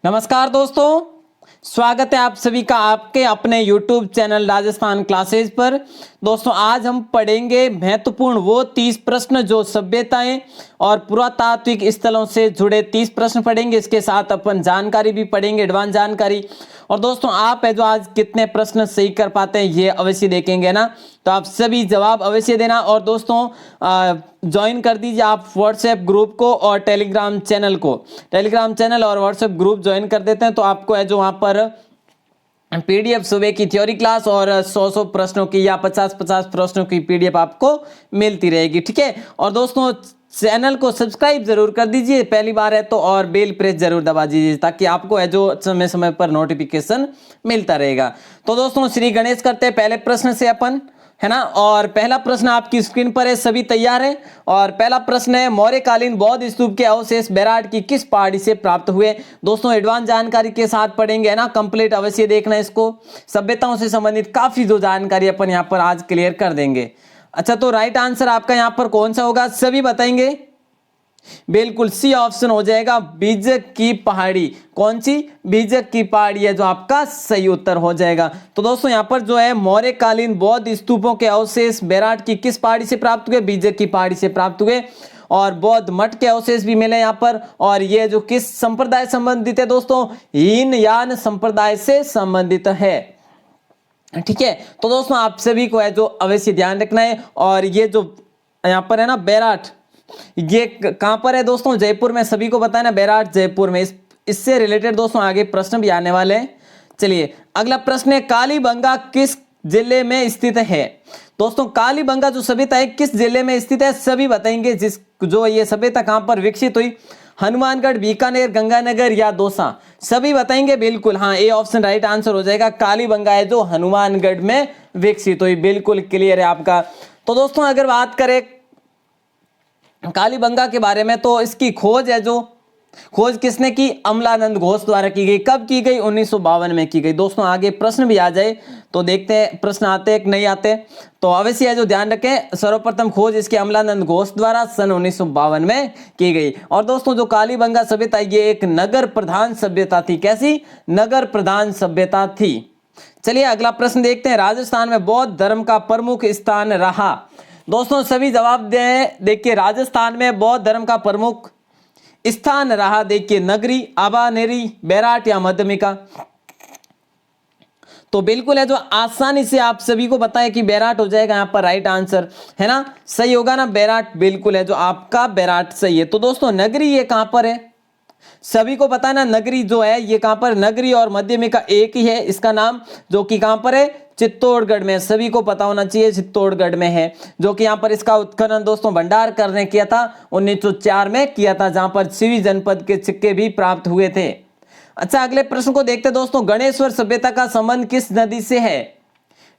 नमस्कार दोस्तों, स्वागत है आप सभी का आपके अपने YouTube चैनल राजस्थान क्लासेज पर। दोस्तों आज हम पढ़ेंगे महत्वपूर्ण वो 30 प्रश्न जो सभ्यताएं और पुरातात्विक स्थलों से जुड़े 30 प्रश्न पढ़ेंगे। इसके साथ अपन जानकारी भी पढ़ेंगे, एडवांस जानकारी। और दोस्तों आप है जो आज कितने प्रश्न सही कर पाते हैं ये अवश्य देखेंगे ना, तो आप सभी जवाब अवश्य देना। और दोस्तों ज्वाइन कर दीजिए आप व्हाट्सएप ग्रुप को और टेलीग्राम चैनल को। टेलीग्राम चैनल और व्हाट्सएप ग्रुप ज्वाइन कर देते हैं तो आपको है जो वहां पर पीडीएफ सुबह की थ्योरी क्लास और 100 प्रश्नों की या 50 प्रश्नों की पीडीएफ आपको मिलती रहेगी, ठीक है। और दोस्तों चैनल को सब्सक्राइब जरूर कर दीजिए, पहली बार है तो, और बेल प्रेस जरूर दबा दीजिए ताकि आपको है जो समय समय पर नोटिफिकेशन मिलता रहेगा। तो दोस्तों श्री गणेश करते हैं पहले प्रश्न से अपन, है ना। और पहला प्रश्न आपकी स्क्रीन पर है, सभी तैयार है। और पहला प्रश्न है, मौर्यकालीन बौद्ध स्तूप के अवशेष बैराट की किस पहाड़ी से प्राप्त हुए। दोस्तों एडवांस जानकारी के साथ पढ़ेंगे, है ना, कंप्लीट अवश्य देखना इसको। सभ्यताओं से संबंधित काफी जो जानकारी अपन यहाँ पर आज क्लियर कर देंगे। अच्छा, तो राइट आंसर आपका यहाँ पर कौन सा होगा, सभी बताएंगे। बिल्कुल सी ऑप्शन हो जाएगा, बीजक की पहाड़ी। कौन सी, बीजक की पहाड़ी है जो आपका सही उत्तर हो जाएगा। तो दोस्तों यहाँ पर जो है मौर्यकालीन बौद्ध स्तूपों के अवशेष बैराट की किस पहाड़ी से प्राप्त हुए, बीजक की पहाड़ी से प्राप्त हुए। और बौद्ध मठ के अवशेष भी मिले यहाँ पर। और ये जो किस संप्रदाय संबंधित है दोस्तों, हीनयान संप्रदाय से संबंधित है, ठीक है। तो दोस्तों आप सभी को है जो अवश्य ध्यान रखना है। और ये जो यहाँ पर है ना बैराट, ये कहां पर है दोस्तों, जयपुर में। सभी को पता है ना बैराट जयपुर में। इससे रिलेटेड दोस्तों आगे प्रश्न भी आने वाले हैं। चलिए अगला प्रश्न है, कालीबंगा किस जिले में स्थित है। दोस्तों कालीबंगा जो सभ्यता है किस जिले में स्थित है, सभी बताएंगे। जिस जो ये सभ्यता कहां पर विकसित हुई, हनुमानगढ़, बीकानेर, गंगानगर या दौसा, सभी बताएंगे। बिल्कुल हाँ, ए ऑप्शन राइट आंसर हो जाएगा। कालीबंगा है जो हनुमानगढ़ में विकसित हुई, बिल्कुल क्लियर है आपका। तो दोस्तों अगर बात करें कालीबंगा के बारे में, तो इसकी खोज है जो खोज किसने की, अमलानंद घोष द्वारा की गई। कब की गई, 1952 में की गई। दोस्तों आगे प्रश्न भी आ जाए तो देखते हैं प्रश्न आते हैं कि नहीं आते, तो अवश्य है जो ध्यान रखें। सर्वप्रथम खोज इसके अमलानंद घोष द्वारा सन 1952 में की गई। और दोस्तों जो कालीबंगा सभ्यता ये एक नगर प्रधान सभ्यता थी। कैसी, नगर प्रधान सभ्यता थी। चलिए अगला प्रश्न देखते हैं, राजस्थान में बौद्ध धर्म का प्रमुख स्थान रहा। दोस्तों सभी जवाब दें। देखिए राजस्थान में बौद्ध धर्म का प्रमुख स्थान रहा, देखिए नगरी, आबानेरी, बैराट या मध्यमिका। तो बिल्कुल है जो आसानी से आप सभी को पता है कि बैराट हो जाएगा यहाँ पर राइट आंसर, है ना, सही होगा ना बैराट। बिल्कुल है जो आपका बैराट सही है। तो दोस्तों नगरी ये कहां पर है, सभी को पता है ना, नगरी जो है ये कहां पर, नगरी और मध्यमिका एक ही है इसका नाम, जो कि कहां पर है, चित्तौड़गढ़ में। सभी को पता होना चाहिए चित्तौड़गढ़ में है। जो कि यहाँ पर इसका उत्खनन दोस्तों भंडारकर ने किया था, 1904 में किया था, जहां पर सिवी जनपद के सिक्के भी प्राप्त हुए थे। अच्छा अगले प्रश्न को देखते दोस्तों, गणेश्वर सभ्यता का संबंध किस नदी से है।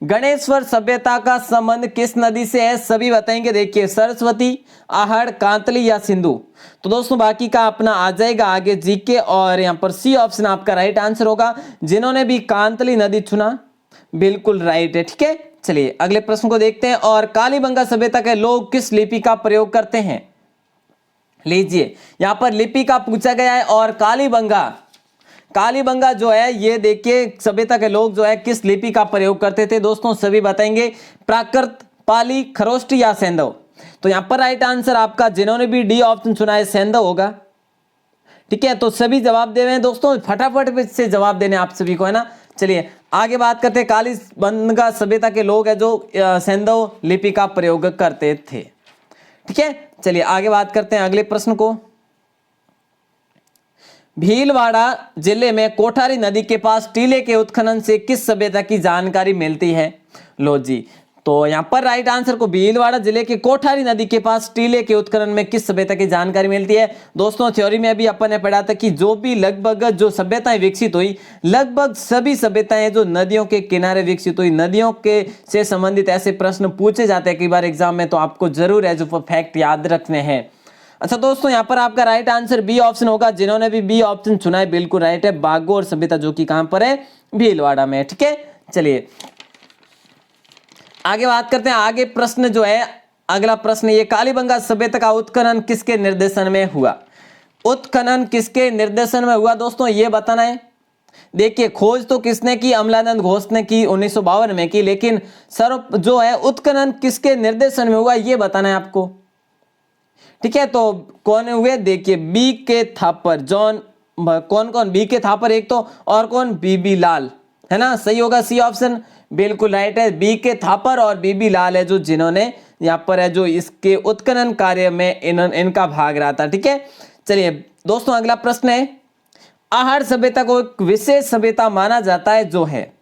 गणेश्वर सभ्यता का संबंध किस नदी से है, सभी बताएंगे। देखिए सरस्वती, आहड़, कांतली या सिंधु। तो दोस्तों बाकी का अपना आ जाएगा आगे जीके, और यहाँ पर सी ऑप्शन आपका राइट आंसर होगा। जिन्होंने भी कांतली नदी चुना बिल्कुल राइट है, ठीक है। चलिए अगले प्रश्न को देखते हैं, और कालीबंगा सभ्यता के लोग किस लिपि का प्रयोग करते हैं। लीजिए यहां पर लिपि का पूछा गया है। और कालीबंगा जो है ये देखिए सभ्यता के लोग जो है किस लिपि का प्रयोग करते थे। दोस्तों सभी बताएंगे, प्राकृत, पाली, खरोष्टी या सैंधव। तो यहां पर राइट आंसर आपका, जिन्होंने भी डी ऑप्शन चुना है, सैंधव होगा, ठीक है। तो सभी जवाब दे रहे हैं दोस्तों, फटाफट से जवाब देने आप सभी को, है ना। चलिए आगे बात करते हैं, कालीबंगा सभ्यता के लोग है जो सैंधव लिपि का प्रयोग करते थे, ठीक है। चलिए आगे बात करते हैं अगले प्रश्न को। भीलवाड़ा जिले में कोठारी नदी के पास टीले के उत्खनन से किस सभ्यता की जानकारी मिलती है। लो जी, तो यहां पर राइट आंसर को, भीलवाड़ा जिले के कोठारी नदी के पास टीले के उत्खनन में किस सभ्यता की जानकारी मिलती है। दोस्तों थ्योरी में अभी अपन ने पढ़ा था कि जो भी लगभग जो सभ्यताएं विकसित हुई, लगभग सभी सभ्यताएं जो नदियों के किनारे विकसित हुई, नदियों के से संबंधित ऐसे प्रश्न पूछे जाते हैं कई बार एग्जाम में, तो आपको जरूर है जो फैक्ट याद रखने हैं। अच्छा दोस्तों यहाँ पर आपका राइट आंसर बी ऑप्शन होगा। जिन्होंने भी बी ऑप्शन चुना है बिल्कुल राइट है, बागोर सभ्यता, जो कि कहां पर है, भीलवाड़ा में, ठीक है। चलिए आगे बात करते हैं। आगे प्रश्न जो है, अगला प्रश्न ये, कालीबंगा सभ्यता का उत्खनन किसके निर्देशन में हुआ। उत्खनन किसके निर्देशन में हुआ दोस्तों, ये बताना है। देखिए खोज तो किसने की, अमलानंद घोष ने की 1952 में की, लेकिन सर्व जो है उत्खनन किसके निर्देशन में हुआ ये बताना है आपको। ठीक है, तो कौन हुए, देखिए बी के थापर, जॉन, कौन कौन, बी के थापर एक तो, और कौन, बीबी लाल, है ना, सही होगा सी ऑप्शन, बिल्कुल राइट है, बी के थापर और बीबी लाल है जो जिन्होंने यहाँ पर है जो इसके उत्खनन कार्य में इनका भाग रहा था। ठीक है, चलिए दोस्तों अगला प्रश्न है, आहड़ सभ्यता को एक विशेष सभ्यता माना जाता है जो है,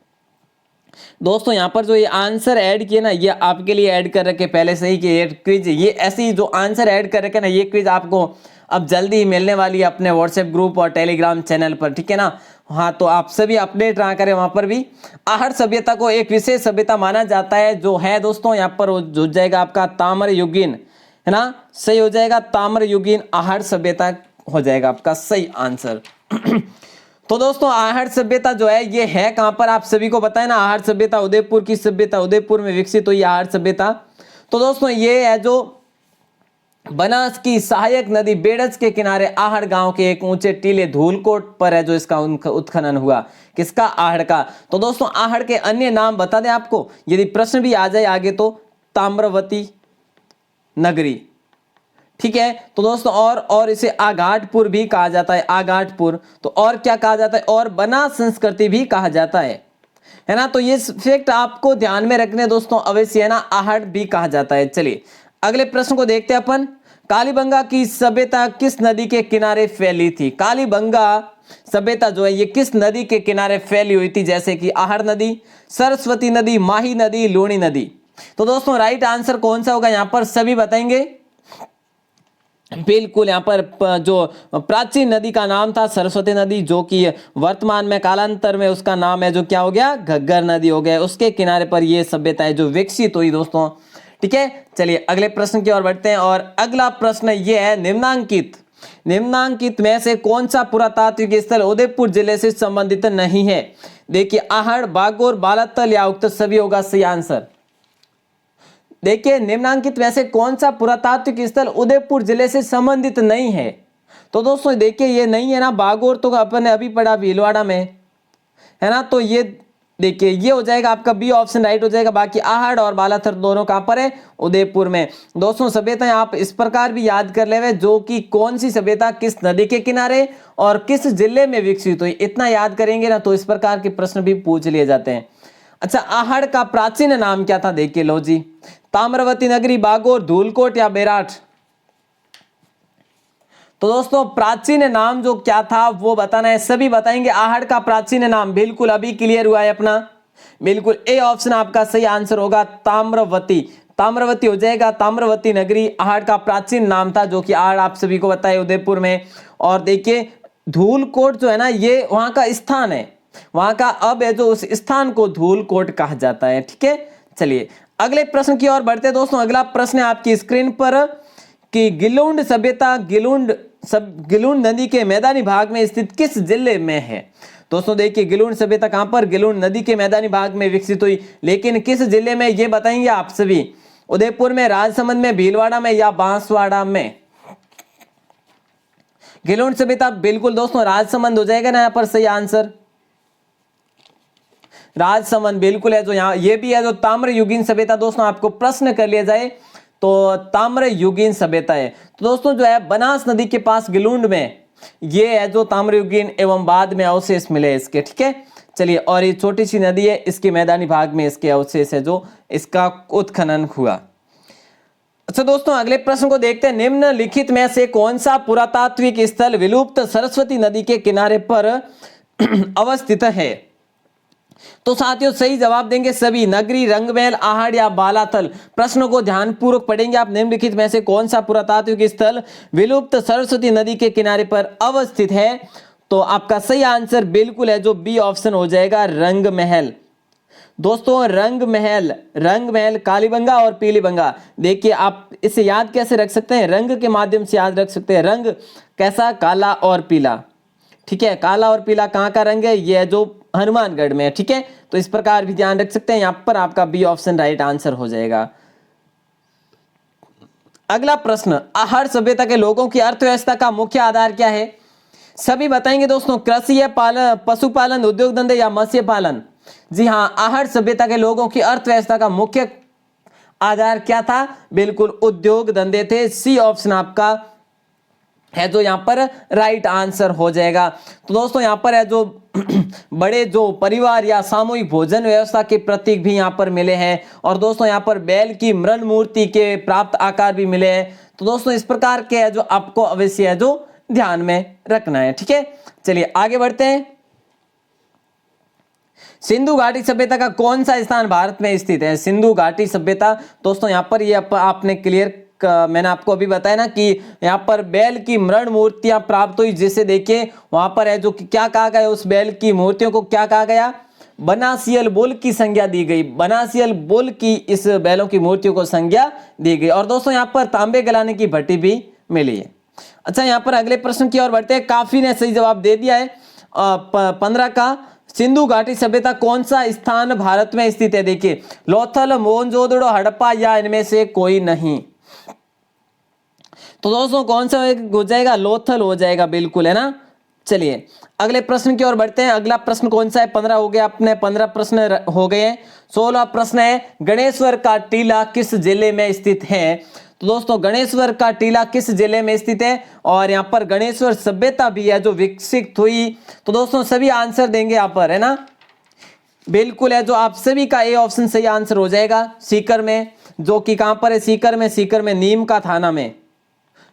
दोस्तों यहाँ पर जो ये आंसर ऐड किए ना, ये आपके लिए ऐड कर रखे पहले से ही कि ये क्विज, ये ऐसी जो आंसर ऐड कर रखे ना, ये क्विज आपको अब जल्दी ही मिलने वाली है अपने व्हाट्सएप ग्रुप और टेलीग्राम चैनल पर। ठीक है ना, हाँ तो आप सभी अपडेट रहा करें वहां पर भी। आहड़ सभ्यता को एक विशेष सभ्यता माना जाता है जो है दोस्तों, यहाँ पर हो जाएगा आपका ताम्र युगीन, है ना, सही हो जाएगा, ताम्र युगीन आहड़ सभ्यता हो जाएगा आपका सही आंसर। तो दोस्तों आहड़ सभ्यता जो है ये है कहां पर, आप सभी को पता है ना, आहड़ सभ्यता उदयपुर की सभ्यता, उदयपुर में विकसित हुई आहड़ सभ्यता। तो दोस्तों ये है जो बनास की सहायक नदी बेड़ज के किनारे आहड़ गांव के एक ऊंचे टीले धूलकोट पर है जो इसका उत्खनन हुआ, किसका, आहड़ का। तो दोस्तों आहड़ के अन्य नाम बता दें आपको, यदि प्रश्न भी आ जाए आगे तो, ताम्रवती नगरी। ठीक है, तो दोस्तों और इसे आगाटपुर भी कहा जाता है, आगाटपुर। तो और क्या कहा जाता है, और बनास संस्कृति भी कहा जाता है ना। तो ये फैक्ट आपको ध्यान में रखने दोस्तों अवश्य, है ना, आहड़ भी कहा जाता है। चलिए अगले प्रश्न को देखते हैं अपन, कालीबंगा की सभ्यता किस नदी के किनारे फैली थी, कालीबंगा सभ्यता जो है ये किस नदी के किनारे फैली हुई थी, जैसे कि आहड़ नदी, सरस्वती नदी, माही नदी, लूणी नदी। तो दोस्तों राइट आंसर कौन सा होगा, यहां पर सभी बताएंगे, बिल्कुल यहाँ पर जो प्राचीन नदी का नाम था सरस्वती नदी, जो कि वर्तमान में कालांतर में उसका नाम है जो क्या हो गया, घग्गर नदी हो गया, उसके किनारे पर ये सभ्यता है जो विकसित हुई दोस्तों। ठीक है, चलिए अगले प्रश्न की ओर बढ़ते हैं, और अगला प्रश्न ये है, निम्नांकित में से कौन सा पुरातात्विक स्थल उदयपुर जिले से संबंधित नहीं है। देखिए आहड़, बागोर, बालातल या उक्त सभी होगा सही आंसर। देखिए निम्नांकित में से कौन सा पुरातात्विक स्थल उदयपुर जिले से संबंधित नहीं है। तो दोस्तों देखिए ये नहीं है ना, बागोर तो अपन ने अभी पढ़ा भीलवाड़ा में, है ना, तो ये देखिए ये हो जाएगा आपका बी ऑप्शन राइट हो जाएगा। बाकी आहड़ और बालाथर दोनों कहां पर है, उदयपुर में। दोस्तों सभ्यता आप इस प्रकार भी याद कर ले, जो कि कौन सी सभ्यता किस नदी के किनारे और किस जिले में विकसित हुई, इतना याद करेंगे ना तो इस प्रकार के प्रश्न भी पूछ लिए जाते हैं। अच्छा आहड़ का प्राचीन नाम क्या था, देखिए लो जी, ताम्रवती नगरी, बागोर, धूलकोट या बेराट। तो दोस्तों प्राचीन नाम जो क्या था वो बताना है, सभी बताएंगे आहड़ का प्राचीन नाम, बिल्कुल अभी क्लियर हुआ है अपना, बिल्कुल ए ऑप्शन आपका सही आंसर होगा, ताम्रवती, ताम्रवती हो जाएगा, ताम्रवती नगरी आहड़ का प्राचीन नाम था, जो कि आहड़ आप सभी को बताए उदयपुर में। और देखिए धूलकोट जो है ना ये वहां का स्थान है, वहां का अब है जो उस स्थान को धूलकोट कहा जाता है। ठीक है, चलिए अगले प्रश्न की ओर बढ़ते हैं दोस्तों। अगला प्रश्न है आपकी स्क्रीन पर कि गिलुंड सभ्यता गिलुंड नदी के मैदानी भाग में स्थित किस जिले में है। दोस्तों देखिए गिलुंड सभ्यता कहां पर, गिलुंड नदी के मैदानी भाग में विकसित हुई, लेकिन किस जिले में ये बताएंगे आप सभी, उदयपुर में, राजसमंद में, भीलवाड़ा में या बांसवाड़ा में। गिलुंड सभ्यता बिल्कुल दोस्तों राजसमंद हो जाएगा ना यहाँ पर सही आंसर, राजसमंद बिल्कुल है। जो यहाँ ये भी है जो ताम्र युगीन सभ्यता, दोस्तों आपको प्रश्न कर लिया जाए तो ताम्र युगीन सभ्यता है। तो दोस्तों जो है बनास नदी के पास गिलुंड में ये है जो ताम्र युगीन एवं बाद में अवशेष मिले इसके। ठीक है, चलिए और ये छोटी सी नदी है, इसके मैदानी भाग में इसके अवशेष है जो इसका उत्खनन हुआ। अच्छा दोस्तों अगले प्रश्न को देखते हैं, निम्नलिखित में से कौन सा पुरातात्विक स्थल विलुप्त सरस्वती नदी के किनारे पर अवस्थित है। तो साथियों सही जवाब देंगे सभी, नगरी, रंगमहल, आहड़ या बालाथल। प्रश्नों को ध्यानपूर्वक पढ़ेंगे आप, निम्नलिखित में से कौन सा पुरातात्विक स्थल विलुप्त सरस्वती नदी के किनारे पर अवस्थित है। तो आपका सही आंसर बिल्कुल है जो बी ऑप्शन हो जाएगा, रंगमहल। दोस्तों रंगमहल, कालीबंगा और पीलीबंगा। देखिए आप इसे याद कैसे रख सकते हैं, रंग के माध्यम से याद रख सकते हैं। रंग कैसा, काला और पीला। ठीक है, काला और पीला कहाँ का रंग है, ये है जो हनुमानगढ़ में है। ठीक है, तो इस प्रकार भी ध्यान रख सकते हैं, यहाँ पर आपका बी ऑप्शन राइट आंसर हो जाएगा। अगला प्रश्न, आहर सभ्यता के लोगों की अर्थव्यवस्था का मुख्य आधार क्या है? सभी बताएंगे दोस्तों, कृषि या पालन, पशुपालन, उद्योग धंधे या मत्स्य पालन। जी हाँ, आहर सभ्यता के लोगों की अर्थव्यवस्था का मुख्य आधार क्या था? बिल्कुल उद्योग धंधे थे। सी ऑप्शन आपका है जो यहाँ पर राइट आंसर हो जाएगा। तो दोस्तों यहाँ पर है जो बड़े जो परिवार या सामूहिक भोजन व्यवस्था के प्रतीक भी यहाँ पर मिले हैं। और दोस्तों यहाँ पर बैल की मृण मूर्ति के प्राप्त आकार भी मिले हैं। तो दोस्तों इस प्रकार के है जो आपको अवश्य है जो ध्यान में रखना है। ठीक है, चलिए आगे बढ़ते हैं। सिंधु घाटी सभ्यता का कौन सा स्थान भारत में स्थित है? सिंधु घाटी सभ्यता दोस्तों यहाँ पर ये आपने क्लियर, मैंने आपको अभी बताया ना कि यहाँ पर बैल की मृण मूर्तियां प्राप्त हुई, जिसे देखिए वहां पर है जो क्या कहा गया, उस बैल की मूर्तियों को क्या कहा गया? बनासियल बुल की संज्ञा दी गई। बनासियल बुल की इस बैलों की मूर्तियों को संज्ञा दी गई। और दोस्तों यहाँ पर तांबे गलाने की भट्टी भी मिली है। अच्छा, यहाँ पर अगले प्रश्न की ओर बढ़ते हैं। काफी ने सही जवाब दे दिया है 15 का। सिंधु घाटी सभ्यता कौन सा स्थान भारत में स्थित है? देखिए, लोथल, मोहनजोदड़ो, हड़प्पा या इनमें से कोई नहीं। तो दोस्तों कौन सा हो जाएगा? लोथल हो जाएगा, बिल्कुल, है ना। चलिए अगले प्रश्न की ओर बढ़ते हैं। अगला प्रश्न कौन सा है? 15 हो गया, अपने 15 प्रश्न हो गए हैं। 16वां प्रश्न है, गणेश्वर का टीला किस जिले में स्थित है? तो दोस्तों गणेश्वर का टीला किस जिले में स्थित है? और यहाँ पर गणेश्वर सभ्यता भी है जो विकसित हुई। तो दोस्तों सभी आंसर देंगे यहाँ पर, है ना। बिल्कुल है जो आप सभी का ए ऑप्शन सही आंसर हो जाएगा। सीकर में, जो कि कहां पर है? सीकर में। सीकर में नीम का थाना में,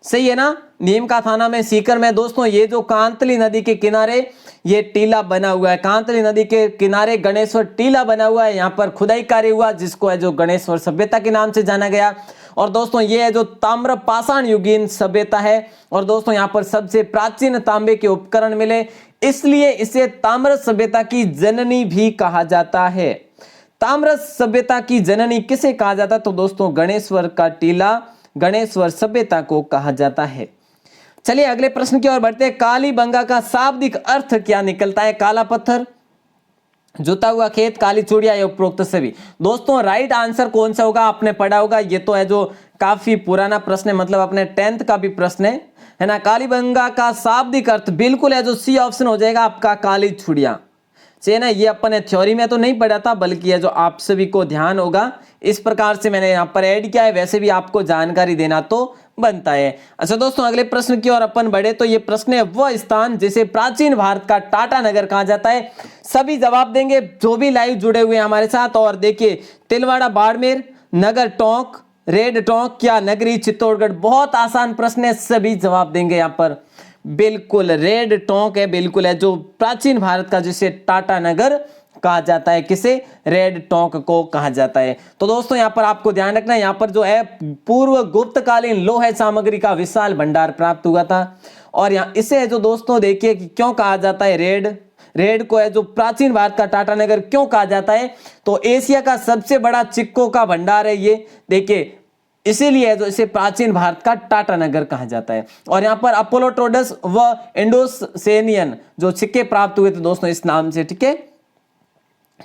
सही है ना, नीम का थाना में, सीकर में। दोस्तों ये जो कांतली नदी के किनारे ये टीला बना हुआ है, कांतली नदी के किनारे गणेश्वर टीला बना हुआ है। यहाँ पर खुदाई कार्य हुआ जिसको है जो गणेश्वर सभ्यता के नाम से जाना गया। और दोस्तों ये है जो ताम्र पाषाण युगीन सभ्यता है। और दोस्तों यहाँ पर सबसे प्राचीन तांबे के उपकरण मिले, इसलिए इसे ताम्र सभ्यता की जननी भी कहा जाता है। ताम्र सभ्यता की जननी किसे कहा जाता है? तो दोस्तों गणेश्वर का टीला गणेश्वर सभ्यता को कहा जाता है। चलिए अगले प्रश्न की ओर बढ़ते हैं। कालीबंगा का शाब्दिक अर्थ क्या निकलता है? काला पत्थर, जुता हुआ खेत, काली चूड़िया या उपरोक्त सभी। दोस्तों राइट आंसर कौन सा होगा? आपने पढ़ा होगा, ये तो है जो काफी पुराना प्रश्न है, मतलब अपने 10th का भी प्रश्न है ना। कालीबंगा का शाब्दिक अर्थ बिल्कुल है जो सी ऑप्शन हो जाएगा आपका, काली चूड़िया से ना। ये अपन थ्योरी में तो नहीं पढ़ा था, बल्कि ये जो आप सभी को ध्यान होगा इस प्रकार से मैंने यहाँ पर ऐड किया है। वैसे भी आपको जानकारी देना तो बनता है। अच्छा दोस्तों अगले प्रश्न की ओर अपन बढ़े तो ये प्रश्न है, वह स्थान जिसे प्राचीन भारत का टाटा नगर कहा जाता है। सभी जवाब देंगे जो भी लाइव जुड़े हुए हैं हमारे साथ। और देखिए, तिलवाड़ा बाड़मेर, नगर टोंक, रेड टोंक या नगरी चित्तौड़गढ़। बहुत आसान प्रश्न है, सभी जवाब देंगे यहाँ पर। बिल्कुल रेड टोंक है, बिल्कुल है जो प्राचीन भारत का जिसे टाटा नगर कहा जाता है। किसे? रेड टोंक को कहा जाता है। तो दोस्तों यहाँ पर आपको ध्यान रखना है, यहाँ पर जो है पूर्व गुप्तकालीन लोह सामग्री का विशाल भंडार प्राप्त हुआ था। और यहाँ इसे जो दोस्तों देखिए कि क्यों कहा जाता है रेड को है जो प्राचीन भारत का टाटा नगर क्यों कहा जाता है? तो एशिया का सबसे बड़ा सिक्कों का भंडार है ये, देखिए इसीलिए जो इसे प्राचीन भारत का टाटा नगर कहा जाता है। और यहाँ पर अपोलोट्रोडस व इंडोसेनियन जो सिक्के प्राप्त हुए थे दोस्तों इस नाम से। ठीक है,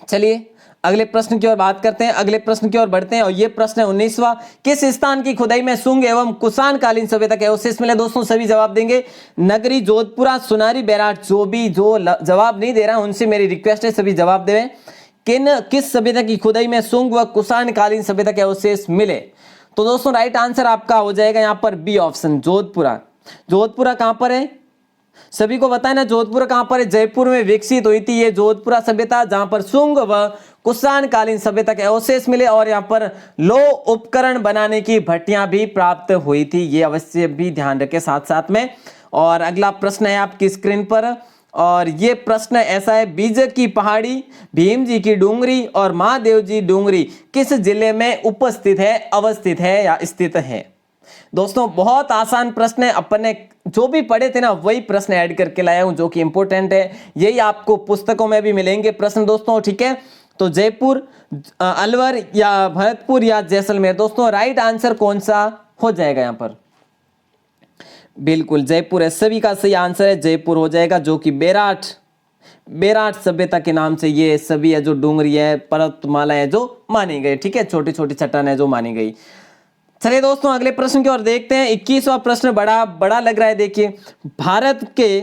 चलिए अगले प्रश्न की ओर बात करते हैं, अगले प्रश्न की ओर बढ़ते हैं। और ये प्रश्न है 19वां, किस स्थान की खुदाई में शुंग एवं कुषाण कालीन सभ्यता के अवशेष मिले? दोस्तों सभी जवाब देंगे। नगरी, जोधपुरा, सुनारी, बैराट। जो जवाब नहीं दे रहा उनसे मेरी रिक्वेस्ट है सभी जवाब दें। किस सभ्यता की खुदाई में शुंग व कुषाण कालीन सभ्यता के अवशेष मिले? तो दोस्तों राइट आंसर आपका हो जाएगा यहाँ पर बी ऑप्शन, जोधपुरा। जोधपुरा कहां पर है? सभी को बताया ना, जोधपुर कहां पर है? जयपुर में विकसित हुई थी ये जोधपुरा सभ्यता, जहां पर शुंग व कुषाण कालीन सभ्यता के अवशेष मिले। और यहाँ पर लोह उपकरण बनाने की भट्टियां भी प्राप्त हुई थी, ये अवश्य भी ध्यान रखें साथ साथ में। और अगला प्रश्न है आपकी स्क्रीन पर, और ये प्रश्न ऐसा है, बीजक की पहाड़ी, भीम जी की डूंगरी और महादेव जी डूंगरी किस जिले में उपस्थित है, अवस्थित है या स्थित है? दोस्तों बहुत आसान प्रश्न है, अपन ने जो भी पढ़े थे ना वही प्रश्न ऐड करके लाया हूं जो कि इंपॉर्टेंट है। यही आपको पुस्तकों में भी मिलेंगे प्रश्न दोस्तों। ठीक है, तो जयपुर, अलवर या भरतपुर या जैसलमेर। दोस्तों राइट आंसर कौन सा हो जाएगा यहाँ पर? बिल्कुल जयपुर है, सभी का सही आंसर है जयपुर हो जाएगा, जो कि बेराट सभ्यता के नाम से ये सभी है जो डूंगरी है, पर्वतमाला है जो मानी गई। ठीक है, छोटी छोटी चट्टान है जो मानी गई। चलिए दोस्तों अगले प्रश्न की ओर देखते हैं। 21वां प्रश्न बड़ा बड़ा लग रहा है। देखिए, भारत के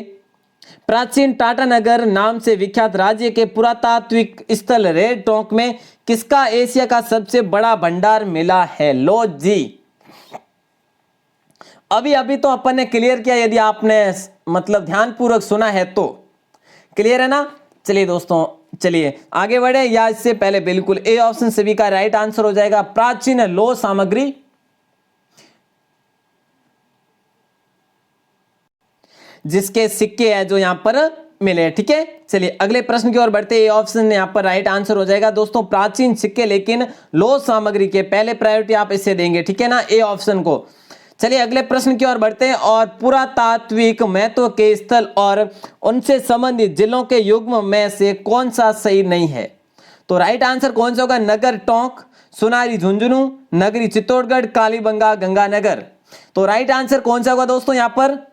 प्राचीन टाटा नगर नाम से विख्यात राज्य के पुरातात्विक स्थल रेड टोंक में किसका एशिया का सबसे बड़ा भंडार मिला है? लो जी, अभी अभी तो अपन ने क्लियर किया, यदि आपने मतलब ध्यानपूर्वक सुना है तो क्लियर है ना। चलिए दोस्तों, चलिए आगे बढ़े, या इससे पहले बिल्कुल ए ऑप्शन सभी का राइट आंसर हो जाएगा। प्राचीन लौह सामग्री जिसके सिक्के हैं जो यहां पर मिले। ठीक है, चलिए अगले प्रश्न की ओर बढ़ते हैं। ऑप्शन यहां पर राइट आंसर हो जाएगा दोस्तों, प्राचीन सिक्के, लेकिन लौह सामग्री के पहले प्रायोरिटी आप इसे देंगे। ठीक है ना, ए ऑप्शन को। चलिए अगले प्रश्न की ओर बढ़ते हैं। और पुरातात्विक महत्व के स्थल और उनसे संबंधित जिलों के युग्म में से कौन सा सही नहीं है? तो राइट आंसर कौन सा होगा? नगर टोंक, सुनारी झुंझुनू, नगरी चित्तौड़गढ़, कालीबंगा, गंगानगर। तो राइट आंसर कौन सा होगा दोस्तों यहां पर?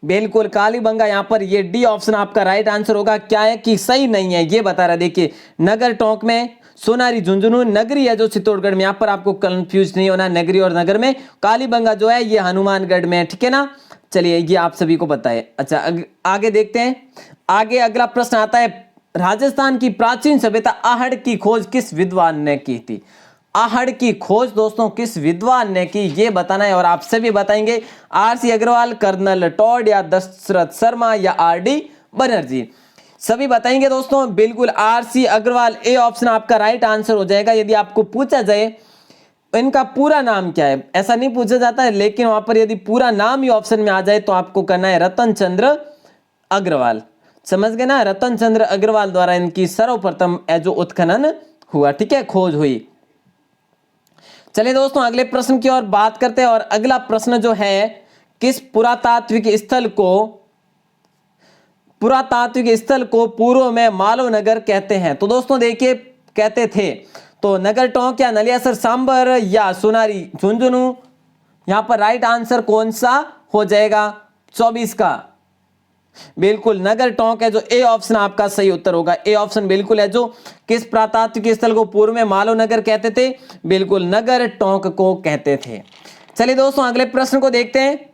बिल्कुल कालीबंगा, यहां पर ये डी ऑप्शन आपका राइट आंसर होगा। क्या है कि सही नहीं है, ये बता रहा। देखिए, नगर टोंक में, सोनारी झुंझुनू, नगरी है जो चित्तौड़गढ़ में, यहां पर आपको कंफ्यूज नहीं होना, नगरी और नगर में। कालीबंगा जो है ये हनुमानगढ़ में है। ठीक है ना, चलिए ये आप सभी को पता है। अच्छा आगे देखते हैं। आगे अगला प्रश्न आता है, राजस्थान की प्राचीन सभ्यता आहड़ की खोज किस विद्वान ने की थी? आहड़ की खोज दोस्तों किस विद्वान ने की, ये बताना है। और आप सभी बताएंगे, आरसी अग्रवाल, कर्नल टॉड, या दशरथ शर्मा, या आरडी बनर्जी। सभी बताएंगे दोस्तों। बिल्कुल आरसी अग्रवाल, ए ऑप्शन आपका राइट आंसर हो जाएगा। यदि आपको पूछा जाए इनका पूरा नाम क्या है, ऐसा नहीं पूछा जाता है, लेकिन वहां पर यदि पूरा नाम ही ऑप्शन में आ जाए तो आपको करना है रतन चंद्र अग्रवाल। समझ गए ना, रतन चंद्र अग्रवाल द्वारा इनकी सर्वप्रथम जो उत्खनन हुआ। ठीक है, खोज हुई। चलिए दोस्तों अगले प्रश्न की ओर बात करते हैं। और अगला प्रश्न जो है, किस पुरातात्विक स्थल को पूर्व में मालव नगर कहते हैं? तो दोस्तों देखिए, कहते थे तो नगर टोंक, या नलियासर सांबर, या सोनारी झुंझुनू। यहां पर राइट आंसर कौन सा हो जाएगा 24 का? बिल्कुल नगर टोंक है जो ए ऑप्शन आपका सही उत्तर होगा। ए ऑप्शन बिल्कुल है जो किस पुरातात्विक स्थल को पूर्व में मालव नगर कहते थे? बिल्कुल नगर टोंक को कहते थे। चलिए दोस्तों अगले प्रश्न को देखते हैं।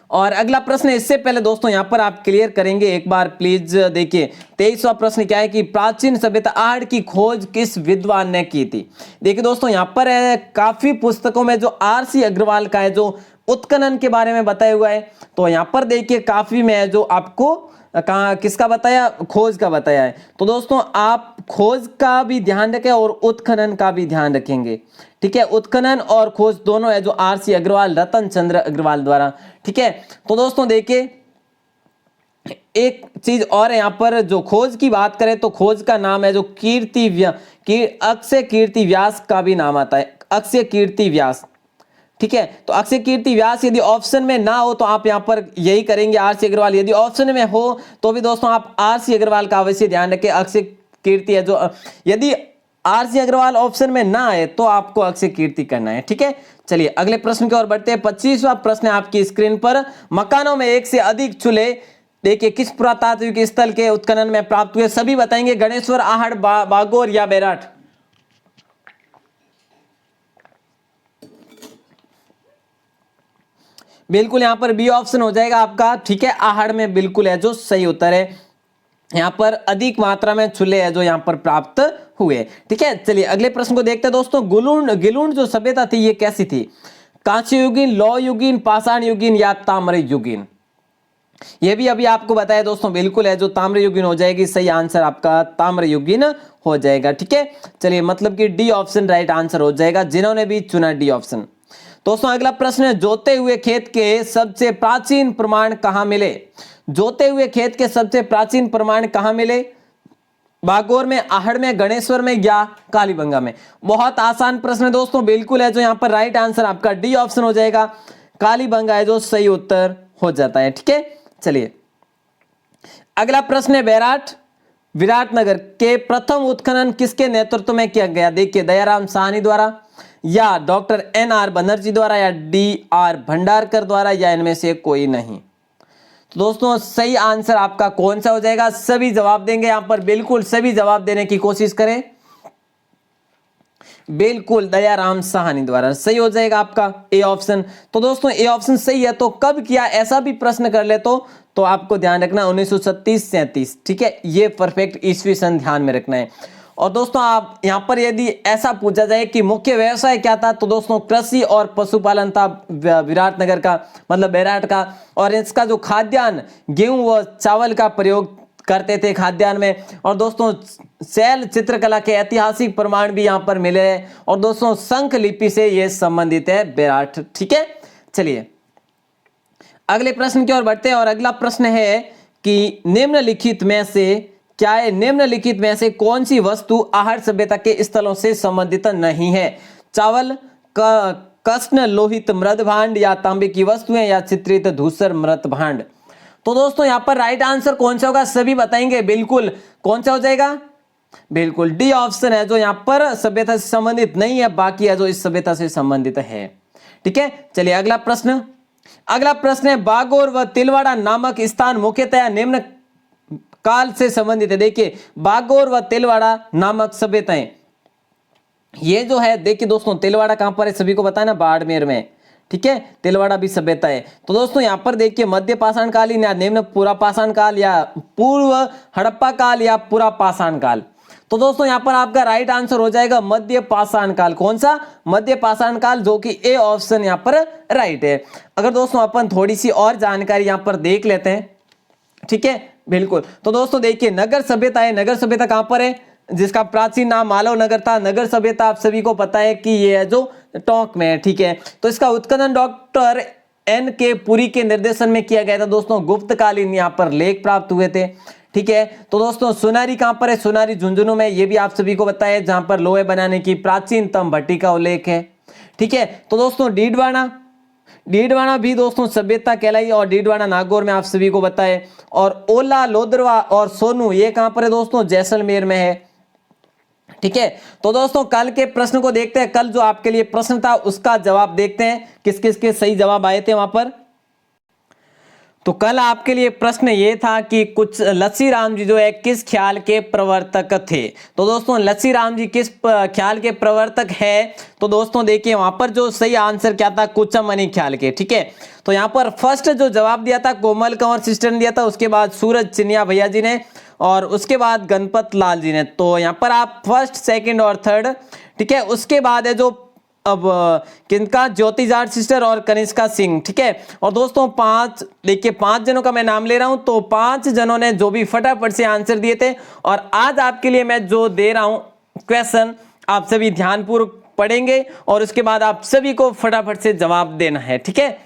और अगला प्रश्न, इससे पहले दोस्तों यहां पर आप क्लियर करेंगे एक बार प्लीज। देखिए 23वां प्रश्न क्या है कि प्राचीन सभ्यता आहड़ की खोज किस विद्वान ने की थी? देखिए दोस्तों यहां पर है, काफी पुस्तकों में जो आरसी अग्रवाल का है जो उत्खनन के बारे में बताया हुआ है, तो यहां पर देखिए काफी में जो आपको कहा किसका बताया, खोज का बताया है। तो दोस्तों आप खोज का भी ध्यान रखें और उत्खनन का भी ध्यान रखेंगे। ठीक है, उत्खनन और खोज दोनों है जो आरसी अग्रवाल, रतन चंद्र अग्रवाल द्वारा। ठीक है, तो दोस्तों देखिए एक चीज और है, यहां पर जो खोज की बात करें तो खोज का नाम है जो अक्षय कीर्ति व्यास का भी नाम आता है, अक्षय कीर्ति व्यास। ठीक है, तो अक्षय कीर्ति व्यास यदि ऑप्शन में ना हो तो आप यहां पर यही करेंगे आरसी अग्रवाल। यदि ऑप्शन में हो तो भी दोस्तों आप आरसी अग्रवाल का अवश्य ध्यान रखें। अक्षय कीर्ति है जो, यदि आरसी अग्रवाल ऑप्शन में ना आए तो आपको अक्षय कीर्ति करना है। ठीक है, चलिए अगले प्रश्न की ओर बढ़ते हैं। 25वां प्रश्न है आपकी स्क्रीन पर, मकानों में एक से अधिक चूल्हे देखिए किस पुरातात्विक स्थल के उत्खनन में प्राप्त हुए? सभी बताएंगे, गणेश्वर, आहड़, बागोर, या बेराट। बिल्कुल यहां पर बी ऑप्शन हो जाएगा आपका। ठीक है, आहड़ में बिल्कुल है जो सही उत्तर है। यहां पर अधिक मात्रा में चूल्हे है जो यहां पर प्राप्त हुए। ठीक है, चलिए अगले प्रश्न को देखते हैं दोस्तों। गिलुंड जो सभ्यता थी ये कैसी थी? कांस्य युगीन, लौह युगीन, पाषाण युगीन, या ताम्र युगीन। ये भी अभी आपको बताया दोस्तों, बिल्कुल है जो ताम्र युगीन हो जाएगी। सही आंसर आपका ताम्र युगीन हो जाएगा। ठीक है, चलिए मतलब कि डी ऑप्शन राइट आंसर हो जाएगा जिन्होंने भी चुना डी ऑप्शन। दोस्तों अगला प्रश्न है, जोते हुए खेत के सबसे प्राचीन प्रमाण कहां मिले? जोते हुए खेत के सबसे प्राचीन प्रमाण कहां मिले? बागोर में, आहड़ में, गणेश्वर में, या कालीबंगा में। बहुत आसान प्रश्न है दोस्तों, बिल्कुल है जो यहां पर राइट आंसर आपका डी ऑप्शन हो जाएगा। कालीबंगा है जो सही उत्तर हो जाता है। ठीक है, चलिए अगला प्रश्न है, विराटनगर के प्रथम उत्खनन किसके नेतृत्व में किया गया? देखिए दयाराम साहनी द्वारा, या डॉक्टर NR बनर्जी द्वारा, या DR भंडारकर द्वारा, या इनमें से कोई नहीं। तो दोस्तों सही आंसर आपका कौन सा हो जाएगा? सभी जवाब देंगे यहां पर, बिल्कुल सभी जवाब देने की कोशिश करें। बिल्कुल दयाराम साहनी द्वारा, सही हो जाएगा आपका ए ऑप्शन। तो दोस्तों ए ऑप्शन सही है। तो कब किया, ऐसा भी प्रश्न कर ले तो आपको ध्यान रखना 1937-37, ठीक है, ये परफेक्ट ईस्वी सन ध्यान में रखना है। और दोस्तों आप यहां पर यदि ऐसा पूछा जाए कि मुख्य व्यवसाय क्या था, तो दोस्तों कृषि और पशुपालन था विराटनगर का, मतलब बेराट का। और इसका जो खाद्यान्न गेहूं व चावल का प्रयोग करते थे खाद्यान्न में। और दोस्तों शैल चित्रकला के ऐतिहासिक प्रमाण भी यहां पर मिले हैं। और दोस्तों शंख लिपि से ये संबंधित है बेराट, ठीक है। चलिए अगले प्रश्न की ओर बढ़ते हैं। और अगला प्रश्न है कि निम्नलिखित में से क्या है, निम्नलिखित में से कौन सी वस्तु आहार सभ्यता के स्थलों से संबंधित नहीं है? चावल, कृष्ण लोहित मृद भांड, या तांबे की वस्तुएं, या चित्रित धूसर मृत भांड। तो दोस्तों यहां पर राइट आंसर कौन सा होगा, सभी बताएंगे। बिल्कुल कौन सा हो जाएगा, बिल्कुल डी ऑप्शन है, जो यहां पर सभ्यता से संबंधित नहीं है, बाकी है जो इस सभ्यता से संबंधित है, ठीक है। चलिए अगला प्रश्न, अगला प्रश्न है बागोर व तिलवाड़ा नामक स्थान मुख्यतः निम्न काल से संबंधित है। देखिए बागोर व तिलवाड़ा नामक सभ्यताएं, ये जो है देखिए दोस्तों तिलवाड़ा कहां पर है, सभी को पता है ना, बाड़मेर में, ठीक है। तिलवाड़ा भी सभ्यता है। तो दोस्तों यहां पर देखिए मध्य पाषाण कालीन या निम्न पुरा पाषाण काल, या पूर्व हड़प्पा काल, या पुरा पाषाण काल। तो दोस्तों यहां पर आपका राइट आंसर हो जाएगा मध्य पाषाण काल। कौन सा, मध्य पाषाण काल, जो कि ए ऑप्शन यहां पर राइट है। अगर दोस्तों अपन थोड़ी सी और जानकारी यहां पर देख लेते हैं, ठीक है, बिल्कुल। तो दोस्तों देखिए नगर सभ्यता है, नगर सभ्यता कहां पर है, जिसका प्राचीन नाम मालव नगर था। नगर सभ्यता आप सभी को पता है कि ये है जो टोंक में है, ठीक है। तो इसका उत्खनन डॉक्टर एन के पुरी के निर्देशन में किया गया था। दोस्तों गुप्तकालीन यहाँ पर लेख प्राप्त हुए थे, ठीक है। तो दोस्तों सुनारी कहां पर है, सुनारी झुंझुनू में, ये भी आप सभी को पता है, जहां पर लोहे बनाने की प्राचीनतम भट्टी का उल्लेख है, ठीक है। तो दोस्तों डीडवाना, डीडवाना भी दोस्तों सभ्यता कहलाई, और डीडवाना नागौर में आप सभी को पता है। और ओला, लोदरवा और सोनू ये कहां पर है दोस्तों, जैसलमेर में है, ठीक है। तो दोस्तों कल के प्रश्न को देखते हैं। कल जो आपके लिए प्रश्न था उसका जवाब देखते हैं, किस किस के सही जवाब आए थे वहां पर। तो कल आपके लिए प्रश्न ये था कि कुछ लस्सी राम जी जो है किस ख्याल के प्रवर्तक थे। तो दोस्तों लस्सी राम जी किस ख्याल के प्रवर्तक है, तो दोस्तों देखिए वहां पर जो सही आंसर क्या था, कुचमनी ख्याल के, ठीक है। तो यहाँ पर फर्स्ट जो जवाब दिया था कोमल कंवर सिस्टर ने दिया था, उसके बाद सूरज चिनिया भैया जी ने, और उसके बाद गणपत लाल जी ने। तो यहाँ पर आप फर्स्ट, सेकंड और थर्ड, ठीक है। उसके बाद है जो अब किनका, ज्योति जाट सिस्टर और कनिष्का सिंह, ठीक है। और दोस्तों पांच, देखिए 5 जनों का मैं नाम ले रहा हूं। तो 5 जनों ने जो भी फटाफट से आंसर दिए थे, और आज आपके लिए मैं जो दे रहा हूं क्वेश्चन, आप सभी ध्यानपूर्वक पढ़ेंगे और उसके बाद आप सभी को फटाफट से जवाब देना है, ठीक है।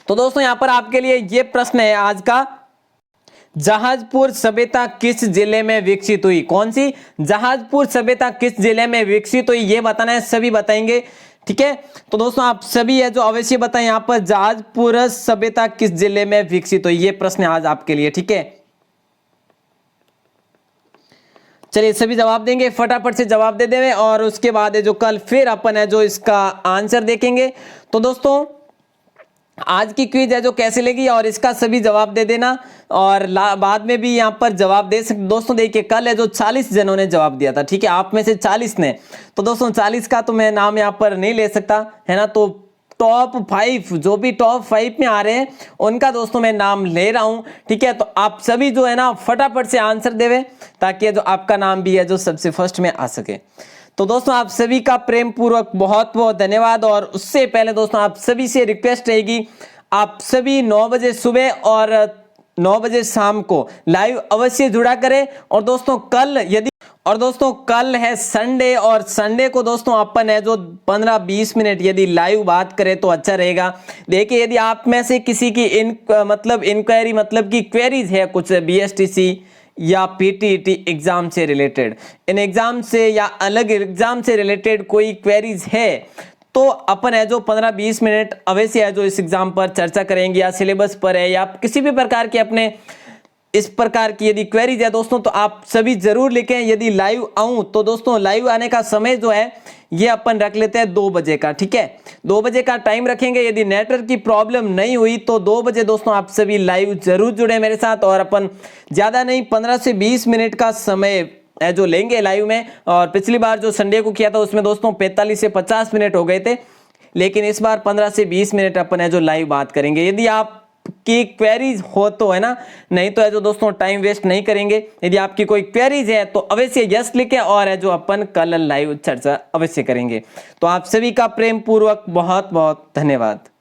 तो दोस्तों यहां पर आपके लिए ये प्रश्न है आज का, जहाजपुर सभ्यता किस जिले में विकसित हुई? कौन सी, जहाजपुर सभ्यता किस जिले में विकसित हुई, ये बताना है, सभी बताएंगे, ठीक है। तो दोस्तों आप सभी है जो अवश्य बताएं यहां पर जहाजपुर सभ्यता किस जिले में विकसित हुई, ये प्रश्न आज आपके लिए, ठीक है। चलिए सभी जवाब देंगे, फटाफट से जवाब दे देंगे, और उसके बाद है जो कल फिर अपन है जो इसका आंसर देखेंगे। तो दोस्तों आज की क्विज है जो कैसे लगी, और इसका सभी जवाब दे देना, और बाद में भी यहाँ पर जवाब दे सकते। दोस्तों देखिए कल है जो 40 जनों ने जवाब दिया था, ठीक है, आप में से 40 ने। तो दोस्तों 40 का तो मैं नाम यहाँ पर नहीं ले सकता है ना, तो टॉप 5 जो भी टॉप 5 में आ रहे हैं उनका दोस्तों मैं नाम ले रहा हूं, ठीक है। तो आप सभी जो है ना फटाफट से आंसर देवे, ताकि जो आपका नाम भी है जो सबसे फर्स्ट में आ सके। तो दोस्तों आप सभी का प्रेम पूर्वक बहुत बहुत धन्यवाद। और उससे पहले दोस्तों आप सभी से रिक्वेस्ट रहेगी, आप सभी 9 बजे सुबह और 9 बजे शाम को लाइव अवश्य जुड़ा करें। और दोस्तों कल है संडे, और संडे को दोस्तों अपन है जो 15-20 मिनट यदि लाइव बात करें तो अच्छा रहेगा। देखिए यदि आप में से किसी की इंक्वायरी मतलब की क्वेरीज है कुछ BSTC या PTET एग्जाम से रिलेटेड, इन एग्जाम से या अलग एग्जाम से रिलेटेड कोई क्वेरीज है, तो अपन है जो 15-20 मिनट अवश्य है जो इस एग्जाम पर चर्चा करेंगे, या सिलेबस पर है, या किसी भी प्रकार के अपने इस प्रकार की यदि क्वेरीज है दोस्तों, तो आप सभी जरूर लिखें। यदि लाइव आऊं तो दोस्तों लाइव आने का समय जो है ये अपन रख लेते हैं 2 बजे का, ठीक है, 2 बजे का टाइम रखेंगे। यदि नेटवर्क की प्रॉब्लम नहीं हुई तो 2 बजे दोस्तों आप सभी लाइव जरूर जुड़े मेरे साथ, और अपन ज्यादा नहीं 15 से 20 मिनट का समय जो लेंगे लाइव में। और पिछली बार जो संडे को किया था उसमें दोस्तों 45 से 50 मिनट हो गए थे, लेकिन इस बार 15 से 20 मिनट अपन है जो लाइव बात करेंगे। यदि आप की क्वेरीज हो तो है ना, नहीं तो है जो दोस्तों टाइम वेस्ट नहीं करेंगे। यदि आपकी कोई क्वेरीज है तो अवश्य यस लिखें और है जो अपन कल लाइव चर्चा अवश्य करेंगे। तो आप सभी का प्रेम पूर्वक बहुत बहुत धन्यवाद।